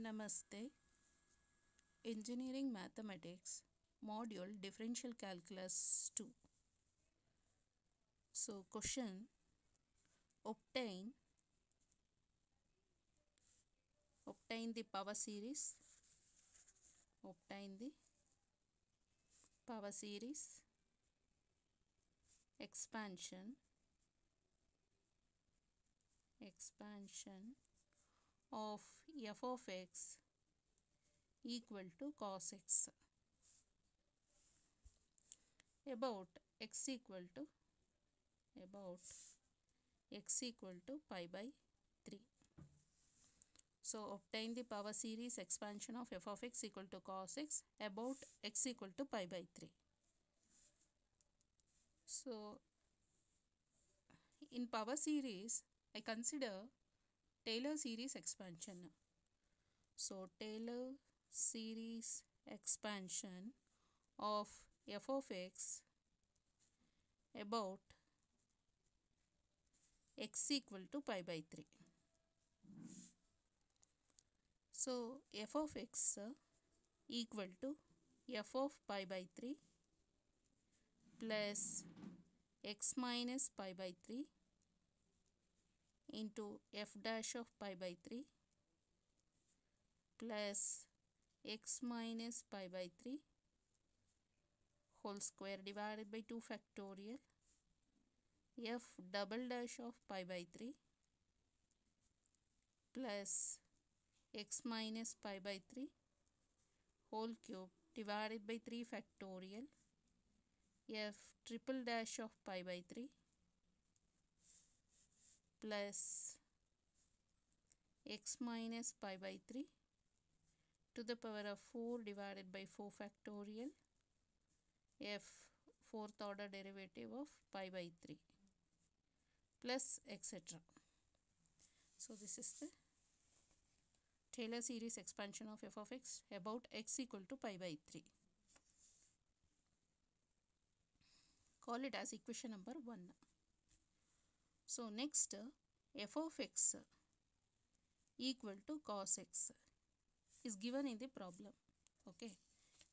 Namaste. Engineering Mathematics Module Differential Calculus 2. So question: obtain the power series. Obtain the power series expansion of f of x equal to cos x about x equal to pi by 3. So obtain the power series expansion of f of x equal to cos x about x equal to pi by 3. So in power series I consider Taylor series expansion. So Taylor series expansion of f of x about x equal to pi by 3. So f of x equal to f of pi by 3 plus x minus pi by 3 into f dash of pi by 3 plus x minus pi by 3 whole square divided by 2 factorial f double dash of pi by 3 plus x minus pi by 3 whole cube divided by 3 factorial f triple dash of pi by 3 plus x minus pi by 3 to the power of 4 divided by 4 factorial f fourth order derivative of pi by 3 plus etc. So this is the Taylor series expansion of f of x about x equal to pi by 3. Call it as equation number 1. So next f of x equal to cos x is given in the problem. Okay,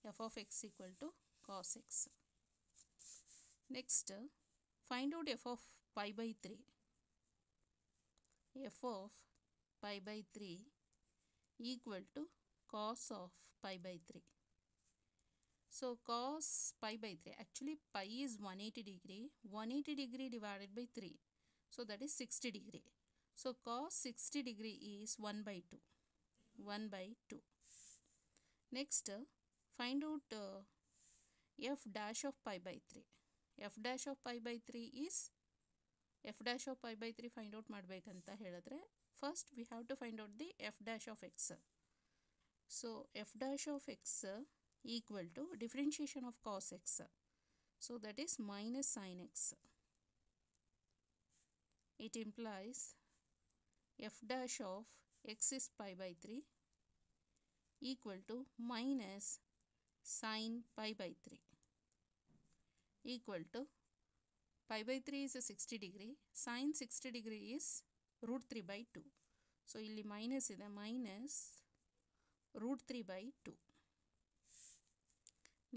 f of x equal to cos x. Next find out f of pi by 3. F of pi by 3 equal to cos of pi by 3. So cos pi by 3, actually pi is 180 degree, 180 degree divided by 3. So that is 60 degree. So cos 60 degree is 1 by 2. 1 by 2. Next find out f dash of pi by 3. F dash of pi by 3 is f dash of pi by 3 find out ಮಾಡಬೇಕಂತ ಹೇಳಿದ್ರೆ first we have to find out the f dash of x. So f dash of x equal to differentiation of cos x. So that is minus sin x. It implies f dash of x is pi by 3 equal to minus sin pi by 3 equal to pi by 3 is a 60 degree, sin 60 degree is root 3 by 2. So illi minus ide minus root 3 by 2.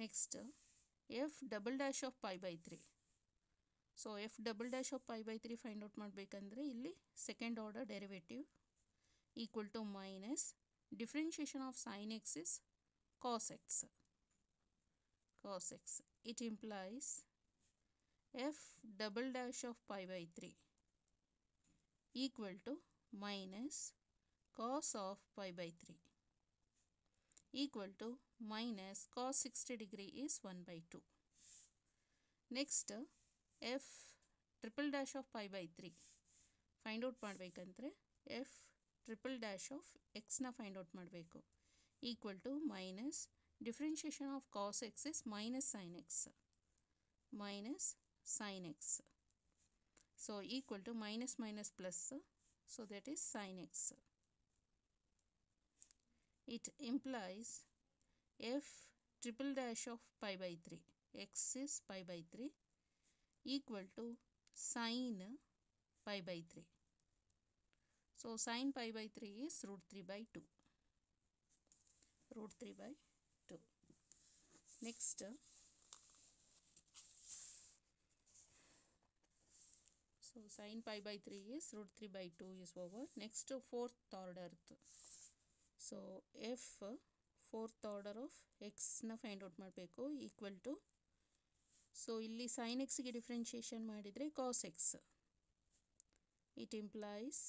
Next f double dash of pi by 3. So f double dash of pi by 3 find out ಮಾಡಬೇಕಂದ್ರೆ ಇಲ್ಲಿ second order derivative equal to minus differentiation of sin x is cos x. Cos x. It implies f double dash of pi by 3 equal to minus cos of pi by 3 equal to minus cos 60 degree is 1 by 2. Next f triple dash of pi by 3 find out ಮಾಡಬೇಕಂದ್ರೆ f triple dash of x na find out ಮಾಡಬೇಕು equal to minus differentiation of cos x is minus sin x. Minus sin x. So equal to minus minus plus, so that is sin x. It implies f triple dash of pi by 3, x is pi by 3 equal to sin pi by 3. So sin pi by 3 is root 3 by 2. root 3 by 2. Next, so sin pi by 3 is root 3 by 2 is over. Next, fourth order. So f fourth order of x na find out ಮಾಡಬೇಕು equal to, so ಇಲ್ಲಿ sin x ಗೆ differentiation ಮಾಡಿದರೆ cos x. It implies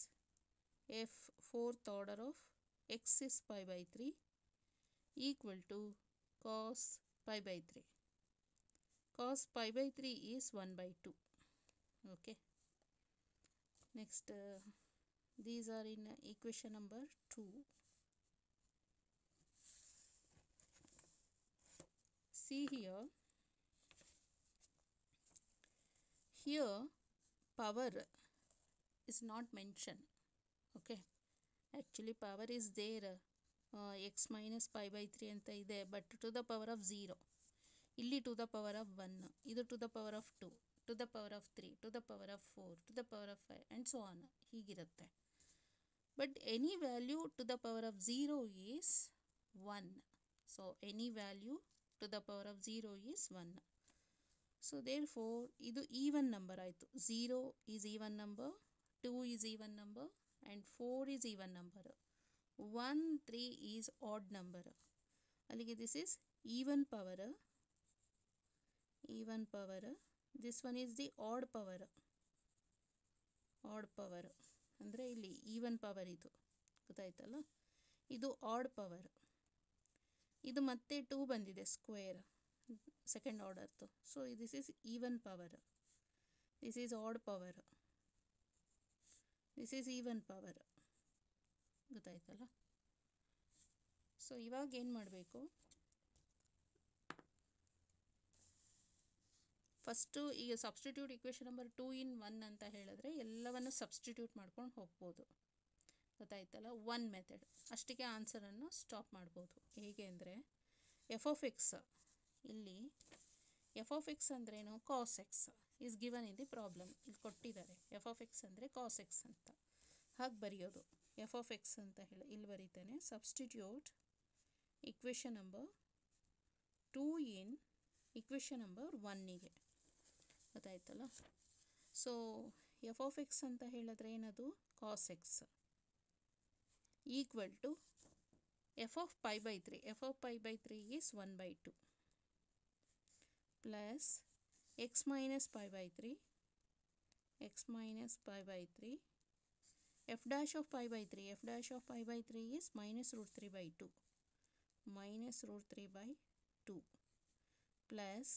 f fourth order of x is pi by 3 equal to cos pi by 3. Cos pi by 3 is 1 by 2. Okay. Next, these are in equation number 2. See here, power is not mentioned. Okay, actually power is there, x minus pi by 3 ಅಂತ ಇದೆ, but to the power of 0. ಇಲ್ಲಿ to the power of 1, ಇದು to the power of 2, to the power of 3, to the power of 4, to the power of 5 and so on ಹೀಗಿರುತ್ತೆ. But any value to the power of 0 is 1. So any value to the power of 0 is 1. So therefore ಇದು even number ಆಯಿತು. 0 is even number, 2 is even number and 4 is even number. 1, 3 is odd number. ಅಲ್ಲಿಗೆ this is even power. This one is the odd power. ಅಂದರೆ ಇಲ್ಲಿ even power ಇದು ಗೊತ್ತಾಯ್ತಲ್ಲ, ಇದು add power. ಇದು ಮತ್ತೆ 2 ಬಂದಿದೆ ಸ್ಕ್ವೇರ್ ಸೆಕೆಂಡ್ ಆರ್ಡರ್ದು. So this is even power, this is odd power, this is even power. ಗೊತ್ತಾಯ್ತಲ್ಲ. ಸೊ ಇವಾಗ ಏನು ಮಾಡಬೇಕು, ಫಸ್ಟು ಈಗ ಸಬ್ಸ್ಟಿಟ್ಯೂಟ್ ಇಕ್ವೇಷನ್ ನಂಬರ್ 2 in 1 ಅಂತ ಹೇಳಿದ್ರೆ ಎಲ್ಲವನ್ನು ಸಬ್ಸ್ಟಿಟ್ಯೂಟ್ ಮಾಡ್ಕೊಂಡು ಹೋಗ್ಬೋದು. ಗೊತ್ತಾಯ್ತಲ್ಲ, 1 ಮೆಥಡ್ ಅಷ್ಟಕ್ಕೆ ಆನ್ಸರನ್ನು ಸ್ಟಾಪ್ ಮಾಡ್ಬೋದು. ಹೇಗೆ ಅಂದರೆ ಎಫ್ ಆಫ್ ಎಕ್ಸ್, ಇಲ್ಲಿ ಎಫ್ ಆಫ್ ಎಕ್ಸ್ ಅಂದ್ರೇನು, cos x is given in the problem. ಇಲ್ಲಿ ಕೊಟ್ಟಿದ್ದಾರೆ ಎಫ್ ಆಫ್ ಎಕ್ಸ್ ಅಂದರೆ ಕಾಸ್ ಎಕ್ಸ್ ಅಂತ. ಹಾಗೆ ಬರೆಯೋದು ಎಫ್ ಆಫ್ ಎಕ್ಸ್ ಅಂತ ಹೇಳಿ ಇಲ್ಲಿ ಬರೀತೇನೆ. Substitute equation number 2 in equation number 1ಗೆ. ಗೊತ್ತಾಯ್ತಲ್ಲ. ಸೊ ಎಫ್ ಆಫ್ ಎಕ್ಸ್ ಅಂತ ಹೇಳಿದ್ರೆ ಏನದು, cos x equal to f of pi by 3. F of pi by 3 is 1 by 2 plus x minus pi by 3, x minus pi by 3, f dash of pi by 3, f dash of pi by 3 is minus root 3 by 2, minus root 3 by 2 plus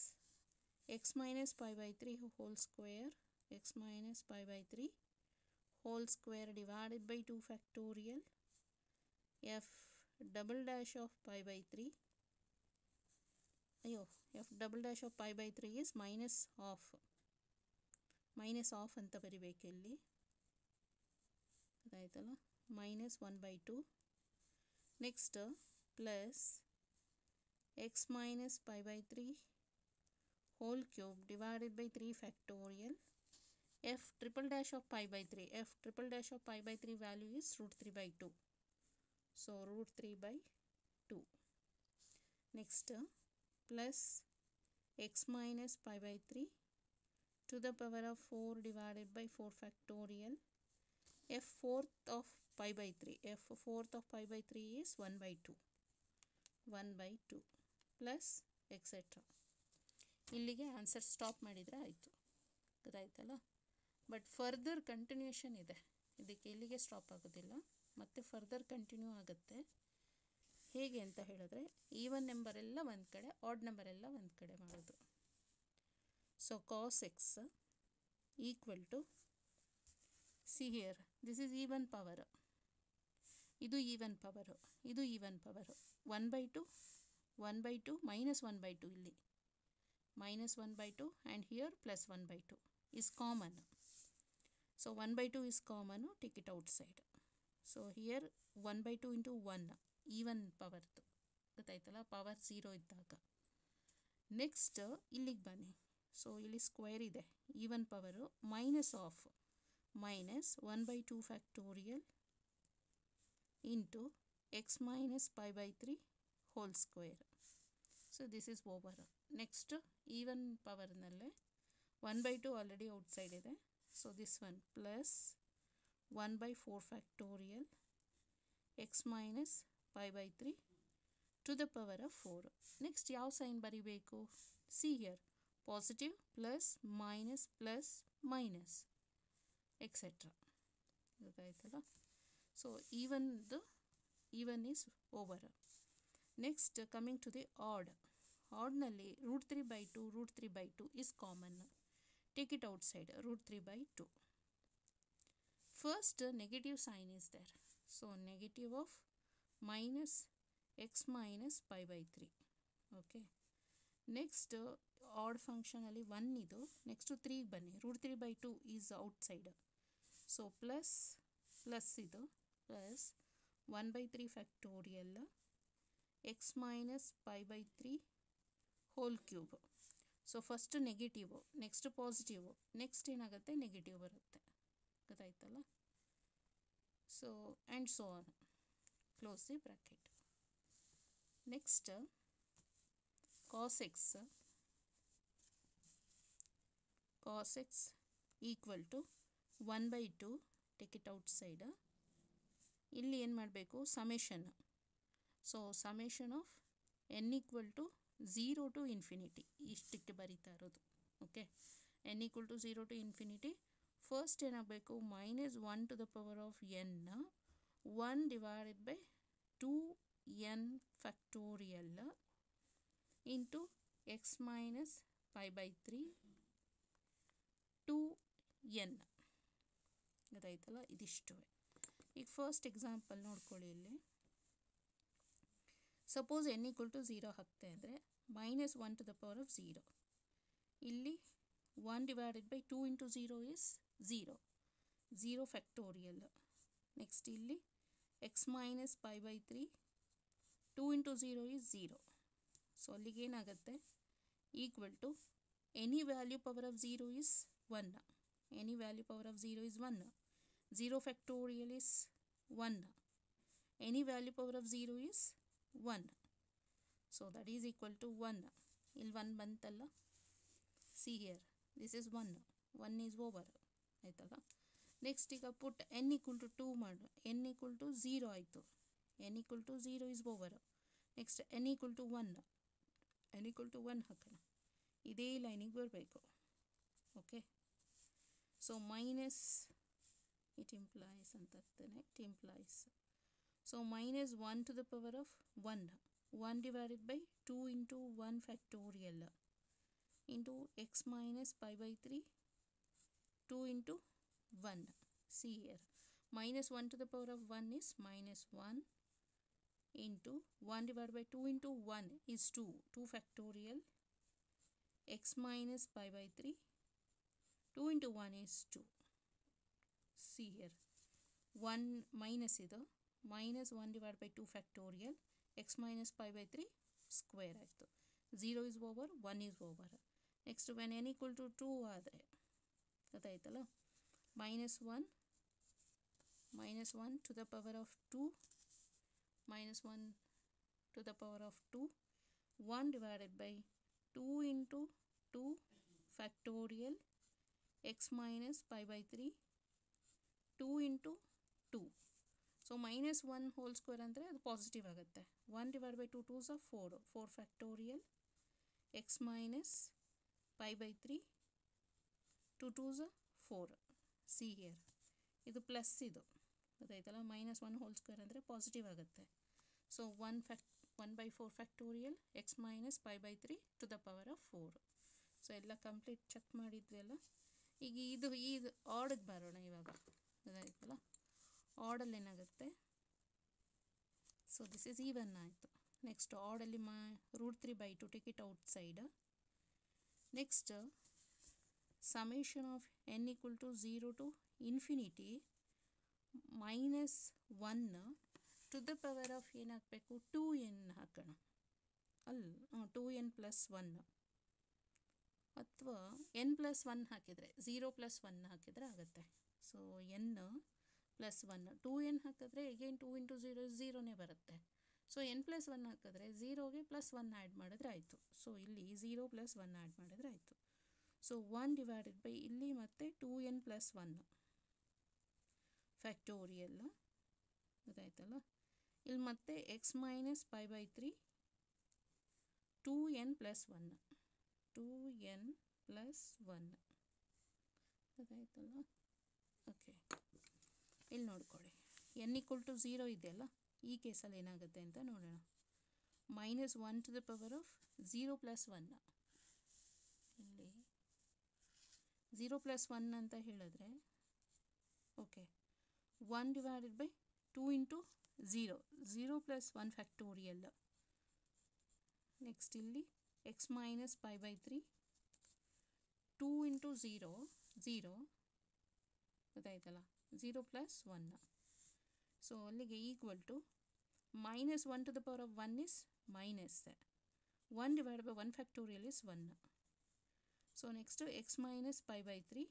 x minus pi by 3 whole square, x minus pi by 3 whole square divided by 2 factorial, f double dash of pi by 3, f double dash of pi by 3 is minus of ಅಂತ ಬರಿಬೇಕು ಇಲ್ಲಿ. ಅದಾಯ್ತಲ್ಲ, minus 1 by 2. Next plus x minus pi by 3 whole cube divided by 3 factorial, f triple dash of pi by 3, f triple dash of pi by 3 value is root 3 by 2. So root 3 by 2. Next plus x minus pi by 3 to the power of 4 divided by 4 factorial, f fourth of pi by 3, f fourth of pi by 3 is 1 by 2, 1 by 2 plus etcetera. ಇಲ್ಲಿಗೆ answer stop ಮಾಡಿದರೆ ಆಯಿತು. ಗೊತ್ತಾಯ್ತಲ್ಲ. But further continuation ಇದೆ, ಇದಕ್ಕೆ ಇಲ್ಲಿಗೆ stop ಆಗೋದಿಲ್ಲ, ಮತ್ತು further continue ಆಗುತ್ತೆ. ಹೇಗೆ ಅಂತ ಹೇಳಿದ್ರೆ ಈವನ್ ನಂಬರ್ ಎಲ್ಲ ಒಂದು ಕಡೆ, ಆಡ್ ನಂಬರ್ ಎಲ್ಲ ಒಂದು ಕಡೆ ಮಾಡೋದು. So cos x equal to, see here this is even power, ಇದು ಈವನ್ ಪವರು, ಇದು even power. 1 by 2, 1 by 2 minus 1 by 2 ಇಲ್ಲಿ, minus 1 by 2 and here plus 1 by 2 is common. So 1 by 2 is common, take it outside. So here 1 by 2 into 1 even power. ಗೊತ್ತಾಯ್ತಲ್ಲ, power 0 ಇದ್ದಾಗ. Next ಇಲ್ಲಿಗೆ ಬನ್ನಿ. So ಇಲ್ಲಿ square ಇದೆ, even power, minus of minus 1 by 2 factorial into x minus pi by 3 whole square. So this is over. Next even power nalle 1 by 2 already outside ide. So this one plus 1 by 4 factorial x minus pi by 3 to the power of 4. Next ಯಾವ sign ಬರಿಬೇಕು? See here, positive plus minus plus minus etc. ಗೊತ್ತಾಯ್ತಲ್ಲ? So even is over. Next coming to the odd. Odd ನಲ್ಲಿ root 3 by 2 is common. Take it outside, root 3 by 2. First negative sign is there. So negative of minus x minus pi by 3. Okay. Next odd function ಅಲ್ಲಿ 1 ಇದು. Next 3 ಬನ್ನಿ. root 3 by 2 is outside. So plus ಇದು plus 1 by 3 factorial x minus pi by 3 whole cube. So first negative, next positive, next ಏನಾಗುತ್ತೆ negative ಬರುತ್ತೆ. ಗೊತ್ತಾಯ್ತಲ್ಲ? So and so on. Close the bracket. Next cos x equal to 1 by 2. Take it outside. ಇಲ್ಲಿ ಏನು ಮಾಡಬೇಕು? summation. So summation of n equal to 0 to infinity ಇಷ್ಟಕ್ಕೆ ಬರೀತಾ ಇರೋದು. Okay, n equal to 0 to infinity. First ಏನಾಗಬೇಕು? minus 1 to the power of n 1 divided by 2n factorial into x minus pi by 3 2n. ಗೊತ್ತಾಯ್ತಲ್ಲ? ಇದಿಷ್ಟು. ಈಗ first example ನೋಡ್ಕೊಳ್ಳಿ. ಇಲ್ಲಿ suppose n equal to 0 ಹಾಕ್ತೆ ಅಂದರೆ minus 1 to the power of 0. ಇಲ್ಲಿ 1 divided by 2 into 0 is 0. 0 factorial. Next ಇಲ್ಲಿ x minus pi by 3 2 into 0 is 0. So ಅಲ್ಲಿಗೆ ಏನಾಗುತ್ತೆ? Equal to any value power of 0 is 1. Any value power of 0 is 1. 0 factorial is 1. Any value power of 0 is 1. So that is equal to 1. ಇಲ್ಲಿ 1 ಬಂತಲ್ಲ? See here, this is 1. 1 is over. ಆಯ್ತಲ್ಲ? Next ಈಗ ಪುಟ್ n equal to 2 ಮಾಡು. n equal to 0 ಆಯಿತು. n equal to 0 is over. Next n equal to 1. n equal to 1 ಹಾಕೋಣ. ಇದೇ ಲೈನಿಗೆ ಬರಬೇಕು. Okay, so minus it implies ಅಂತಾಗ್ತಾನೆ. it implies. So minus 1 to the power of 1. 1 divided by 2 into 1 factorial into x minus pi by 3 2 into 1. See here, minus 1 to the power of 1 is minus 1 into 1 divided by 2 into 1 is 2. 2 factorial x minus pi by 3 2 into 1 is 2. See here, 1 minus ಇದು minus 1 divided by 2 factorial x minus pi by 3 square ಆಯಿತು. 0 is over, 1 is over. Next when n equal to 2 ಆದರೆ ಗೊತ್ತಾಯ್ತಲ್ಲ? minus 1 to the power of 2 minus 1 to the power of 2 1 divided by 2 into 2 factorial x minus pi by 3 2 into 2. So minus 1 whole square ಅಂದರೆ ಅದು positive ಆಗುತ್ತೆ. 1 divided by 2 2s are 4. 4 factorial x minus pi by 3 2 2s are 4. See here, ಇದು plus ಇದು ಗೊತ್ತಾಯ್ತಲ್ಲ? minus 1 whole square ಅಂದರೆ positive ಆಗುತ್ತೆ. So 1 by 4 factorial x minus pi by 3 to the power of 4. So ಎಲ್ಲ complete check ಮಾಡಿದ್ವಿ ಅಲ್ಲ? ಈಗ ಇದು ಆರ್ಡ್ಗೆ ಬರೋಣ ಇವಾಗ. ಗೊತ್ತಾಯ್ತಲ್ಲ? ಆರ್ಡಲ್ಲಿ ಏನಾಗುತ್ತೆ? ಸೊ ದಿಸ್ ಈಸ್ ಈವನ್ ಆಯಿತು. ನೆಕ್ಸ್ಟ್ ಆರ್ಡಲ್ಲಿ root 3 by 2 take it outside. Next summation of n equal to 0 to infinity minus 1 to the power of ಏನಾಗಬೇಕು? 2n ಹಾಕೋಣ. 2n plus 1 ಅಥವಾ n plus 1 ಹಾಕಿದರೆ 0 plus 1 ಹಾಕಿದರೆ ಆಗುತ್ತೆ. ಸೊ n plus 1 2n ಹಾಕಿದ್ರೆ again 2 into 0 is 0ನೇ ಬರುತ್ತೆ. So n plus one ಹಾಕಿದ್ರೆ ಝೀರೋಗೆ plus one add ಮಾಡಿದ್ರೆ ಆಯಿತು. ಸೊ ಇಲ್ಲಿ 0 ಪ್ಲಸ್ ಒನ್ ಆ್ಯಡ್ ಮಾಡಿದ್ರೆ ಆಯಿತು. ಸೊ 1 ಡಿವೈಡೆಡ್ ಬೈ ಇಲ್ಲಿ ಮತ್ತೆ 2n ಪ್ಲಸ್ ಒನ್ ಫ್ಯಾಕ್ಟೋರಿಯಲ್ ಗೊತ್ತಾಯ್ತಲ್ಲ. ಇಲ್ಲಿ ಮತ್ತೆ x minus pi by 3 2n plus one 2n plus one ಗೊತ್ತಾಯ್ತಲ್ಲ. ಓಕೆ, ಇಲ್ಲಿ ನೋಡ್ಕೊಳ್ಳಿ n ಈಕ್ವಲ್ ಟು 0 ಇದೆಯಲ್ಲ, ಈ ಕೇಸಲ್ಲಿ ಏನಾಗುತ್ತೆ ಅಂತ ನೋಡೋಣ. Minus 1 to the power of 0 plus one, ಇಲ್ಲಿ 0 ಪ್ಲಸ್ ಒನ್ ಅಂತ ಹೇಳಿದ್ರೆ okay 1 divided by 2 into 0 plus 1 factorial. Next ಇಲ್ಲಿ x minus pi by 3 2 into 0 ಗೊತ್ತಾಯ್ತಲ್ಲ, 0 ಪ್ಲಸ್ ಒನ್. ಸೊ ಅಲ್ಲಿಗೆ equal to minus 1 to the power of 1 is minus 1 divide by 1 factorial is 1. So next x minus pi by 3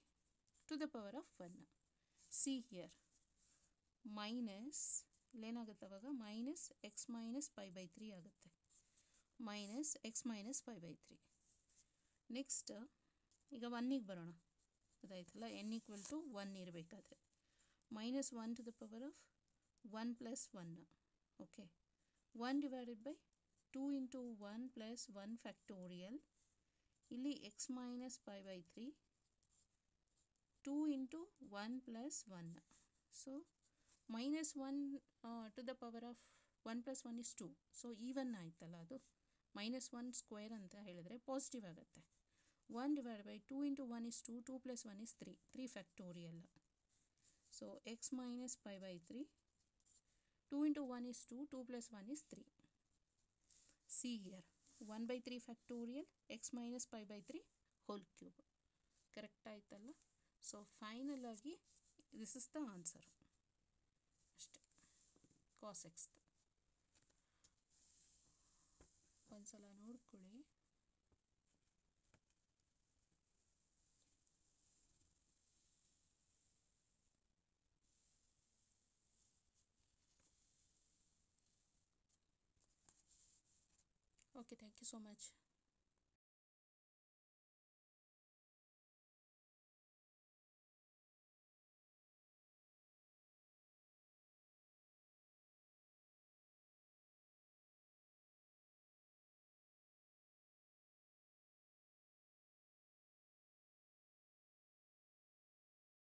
to the power of 1. See here minus ಇಲ್ಲೇನಾಗುತ್ತೆ ಅವಾಗ minus x minus pi by 3 ಆಗುತ್ತೆ, minus x minus pi by 3. Next ಈಗ 1ಗೆ ಬರೋಣ ಗೊತ್ತಾಯ್ತಲ್ಲ, n equal to 1 ಇರಬೇಕಾದ್ರೆ minus 1 to the power of 1 plus 1. Okay 1 divided by 2 into 1 plus 1 factorial. ಇಲ್ಲಿ x minus pi by 3 2 into 1 plus 1. So minus 1 to the power of 1 plus 1 is 2. So even ಆಯ್ತಲ್ಲ, ಅದು minus 1 square ಅಂತ ಹೇಳಿದ್ರೆ positive ಆಗುತ್ತೆ. 1 divide by 2 into 1 is 2 2 plus 1 is 3 factorial. So x minus pi by 3 2 into 1 is 2, 2 plus 1 is 3. See here, 1 by 3 factorial, x minus pi by 3 whole cube. Correct ಆಯ್ತಲ್ಲ. So final ಆಗಿ this is the answer ಅಷ್ಟೆ, cos x. ಒಂದ್ಸಲ ನೋಡ್ಕೊಳ್ಳಿ. Okay, thank you so much.